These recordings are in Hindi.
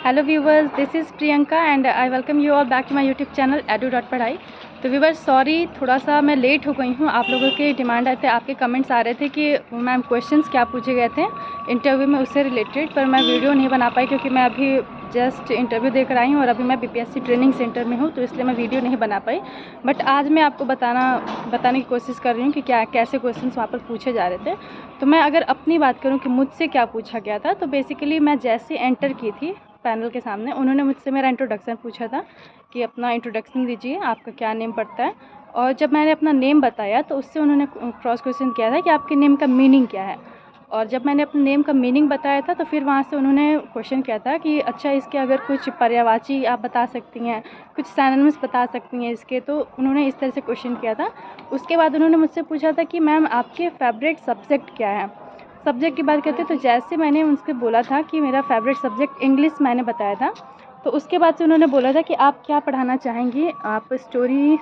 Hello viewers, this is Priyanka and I welcome you all back to my YouTube channel edu.padhai। तो व्यूवर्स सॉरी, थोड़ा सा मैं लेट हो गई हूँ। आप लोगों के डिमांड आए थे, आपके कमेंट्स आ रहे थे कि मैम क्वेश्चंस क्या पूछे गए थे इंटरव्यू में उससे रिलेटेड, पर मैं वीडियो नहीं बना पाई क्योंकि मैं अभी जस्ट इंटरव्यू देकर आई हूँ और अभी मैं बीपीएससी ट्रेनिंग सेंटर में हूँ, तो इसलिए मैं वीडियो नहीं बना पाई। बट आज मैं आपको बताने की कोशिश कर रही हूँ कि कैसे क्वेश्चंस वहाँ पर पूछे जा रहे थे। तो मैं अगर अपनी बात करूँ कि मुझसे क्या पूछा गया था, तो बेसिकली मैं जैसे एंटर की थी पैनल के सामने, उन्होंने मुझसे मेरा इंट्रोडक्शन पूछा था कि अपना इंट्रोडक्शन दीजिए, आपका क्या नेम पड़ता है। और जब मैंने अपना नेम बताया तो उससे उन्होंने क्रॉस क्वेश्चन किया था कि आपके नेम का मीनिंग क्या है। और जब मैंने अपने नेम का मीनिंग बताया था तो फिर वहाँ से उन्होंने क्वेश्चन किया था कि अच्छा, इसके अगर कुछ पर्यायवाची आप बता सकती हैं, कुछ सिनोनिम्स बता सकती हैं इसके, तो उन्होंने इस तरह से क्वेश्चन किया था। उसके बाद उन्होंने मुझसे पूछा था कि मैम आपके फेवरेट सब्जेक्ट क्या है। सब्जेक्ट की बात करते हैं तो जैसे मैंने उनसे बोला था कि मेरा फेवरेट सब्जेक्ट इंग्लिश मैंने बताया था, तो उसके बाद से उन्होंने बोला था कि आप क्या पढ़ाना चाहेंगी, आप स्टोरी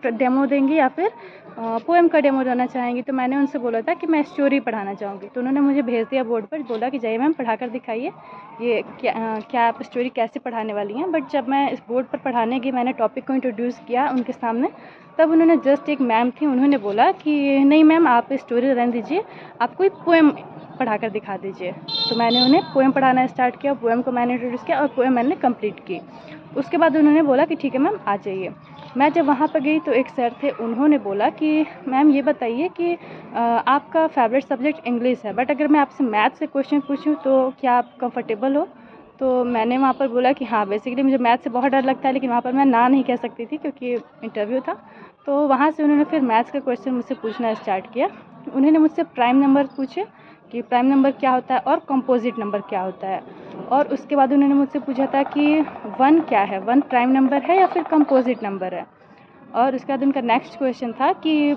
डेमो देंगी या फिर पोएम का डेमो देना चाहेंगी। तो मैंने उनसे बोला था कि मैं स्टोरी पढ़ाना चाहूँगी। तो उन्होंने मुझे भेज दिया बोर्ड पर, बोला कि जाइए मैम पढ़ा कर दिखाइए ये क्या आप स्टोरी कैसे पढ़ाने वाली हैं। बट जब मैं इस बोर्ड पर पढ़ाने गई, मैंने टॉपिक को इंट्रोड्यूस किया उनके सामने, तब उन्होंने जस्ट एक मैम थी, उन्होंने बोला कि नहीं मैम आप स्टोरी रहने दीजिए, आप कोई पोएम पढ़ा कर दिखा दीजिए। तो मैंने उन्हें पोएम पढ़ाना स्टार्ट किया, पोएम को मैंने इंट्रोड्यूस किया और पोएम मैंने कंप्लीट की। उसके बाद उन्होंने बोला कि ठीक है मैम आ जाइए। मैं जब वहाँ पर गई तो एक सर थे, उन्होंने बोला कि मैम ये बताइए कि आपका फेवरेट सब्जेक्ट इंग्लिश है, बट अगर मैं आपसे मैथ से क्वेश्चन पूछूं तो क्या आप कंफर्टेबल हो। तो मैंने वहाँ पर बोला कि हाँ, बेसिकली मुझे मैथ से बहुत डर लगता है, लेकिन वहाँ पर मैं ना नहीं कह सकती थी क्योंकि इंटरव्यू था। तो वहाँ से उन्होंने फिर मैथ्स का क्वेश्चन मुझसे पूछना स्टार्ट किया। उन्होंने मुझसे प्राइम नंबर पूछे कि प्राइम नंबर क्या होता है और कंपोजिट नंबर क्या होता है। और उसके बाद उन्होंने मुझसे पूछा था कि वन क्या है, वन प्राइम नंबर है या फिर कंपोजिट नंबर है। और उसके बाद उनका नेक्स्ट क्वेश्चन था कि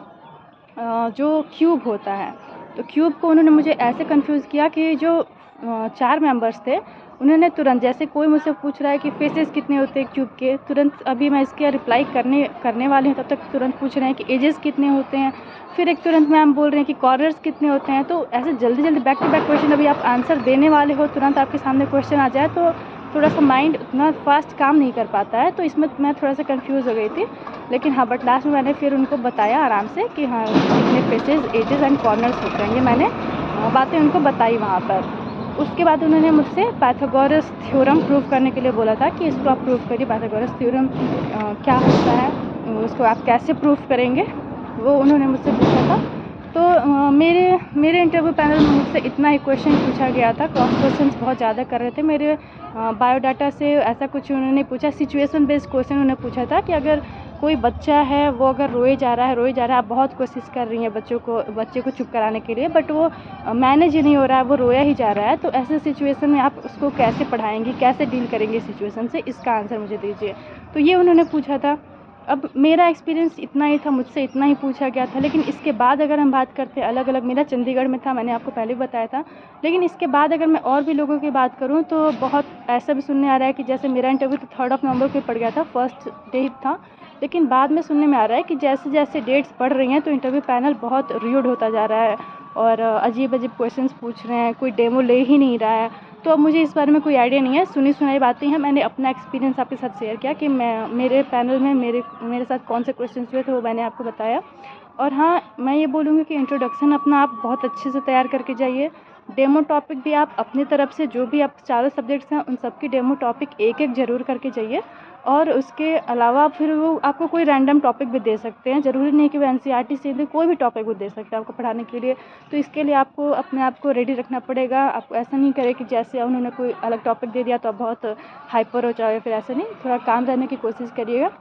जो क्यूब होता है, तो क्यूब को उन्होंने मुझे ऐसे कंफ्यूज किया कि जो 4 मेंबर्स थे, उन्होंने तुरंत, जैसे कोई मुझसे पूछ रहा है कि फेसेस कितने होते हैं क्यूब के, तुरंत अभी मैं इसके रिप्लाई करने वाली हूँ तब तक तुरंत पूछ रहे हैं कि एजेस कितने होते हैं। फिर एक तुरंत मैम बोल रहे हैं कि कॉर्नर्स कितने होते हैं। तो ऐसे जल्दी जल्दी बैक टू बैक क्वेश्चन, अभी आप आंसर देने वाले हो, तुरंत आपके सामने क्वेश्चन आ जाए तो थोड़ा सा माइंड उतना फास्ट काम नहीं कर पाता है। तो इसमें मैं थोड़ा सा कंफ्यूज हो गई थी, लेकिन हाँ, बट लास्ट में मैंने फिर उनको बताया आराम से कि हाँ कितने फेसेस, एजेस एंड कॉर्नर्स होते हैं, ये मैंने बातें उनको बताई वहाँ पर। उसके बाद उन्होंने मुझसे पाइथागोरस थ्योरम प्रूव करने के लिए बोला था कि इसको आप प्रूव करिए, पाइथागोरस थ्योरम क्या होता है, उसको आप कैसे प्रूव करेंगे, वो उन्होंने मुझसे पूछा था। तो मेरे इंटरव्यू पैनल में मुझसे इतना ही क्वेश्चन पूछा गया था। क्रॉस क्वेश्चंस बहुत ज़्यादा कर रहे थे मेरे बायोडाटा से, ऐसा कुछ उन्होंने पूछा। सिचुएशन बेस्ड क्वेश्चन उन्होंने पूछा था कि अगर कोई बच्चा है, वो अगर रोए जा रहा है, आप बहुत कोशिश कर रही हैं बच्चे को चुप कराने के लिए, बट वो मैनेज ही नहीं हो रहा है, वो रोया ही जा रहा है, तो ऐसे सिचुएशन में आप उसको कैसे पढ़ाएंगी, कैसे डील करेंगे सिचुएशन से, इसका आंसर मुझे दीजिए। तो ये उन्होंने पूछा था। अब मेरा एक्सपीरियंस इतना ही था, मुझसे इतना ही पूछा गया था। लेकिन इसके बाद अगर हम बात करते हैं अलग अलग, मेरा चंडीगढ़ में था, मैंने आपको पहले भी बताया था। लेकिन इसके बाद अगर मैं और भी लोगों की बात करूं तो बहुत ऐसा भी सुनने आ रहा है कि जैसे मेरा इंटरव्यू तो 3 नवंबर को पड़ गया था, फर्स्ट डे ही था, लेकिन बाद में सुनने में आ रहा है कि जैसे जैसे डेट्स बढ़ रही हैं तो इंटरव्यू पैनल बहुत र्यूड होता जा रहा है और अजीब अजीब क्वेश्चंस पूछ रहे हैं, कोई डेमो ले ही नहीं रहा है। तो अब मुझे इस बारे में कोई आइडिया नहीं है, सुनी सुनाई बातें हैं। मैंने अपना एक्सपीरियंस आपके साथ शेयर किया कि मेरे पैनल में मेरे साथ कौन से क्वेश्चन हुए थे, वो मैंने आपको बताया। और हाँ, मैं ये बोलूँगी कि इंट्रोडक्शन अपना आप बहुत अच्छे से तैयार करके जाइए। डेमो टॉपिक भी आप अपनी तरफ से, जो भी आप 4 सब्जेक्ट्स हैं उन सबकी डेमो टॉपिक एक एक ज़रूर करके जाइए। और उसके अलावा फिर वो आपको कोई रैंडम टॉपिक भी दे सकते हैं, ज़रूरी नहीं कि वो एनसीईआरटी से दे, कोई भी टॉपिक वो दे सकते हैं आपको पढ़ाने के लिए। तो इसके लिए आपको अपने आप को रेडी रखना पड़ेगा। आपको ऐसा नहीं करे कि जैसे उन्होंने कोई अलग टॉपिक दे दिया तो आप बहुत हाइपर हो जाओगे, फिर ऐसा नहीं, थोड़ा काम रहने की कोशिश करिएगा।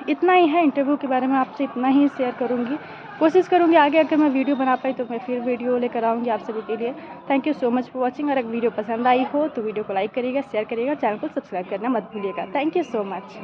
इतना ही है इंटरव्यू के बारे में, आपसे इतना ही शेयर करूँगी। कोशिश करूँगी आगे अगर मैं वीडियो बना पाई तो मैं फिर वीडियो लेकर आऊँगी आप सभी के लिए। Thank you so much for watching. और अगर वीडियो पसंद आई हो तो वीडियो को लाइक करिएगा, शेयर करिएगा, चैनल को सब्सक्राइब करना मत भूलिएगा। Thank you so much.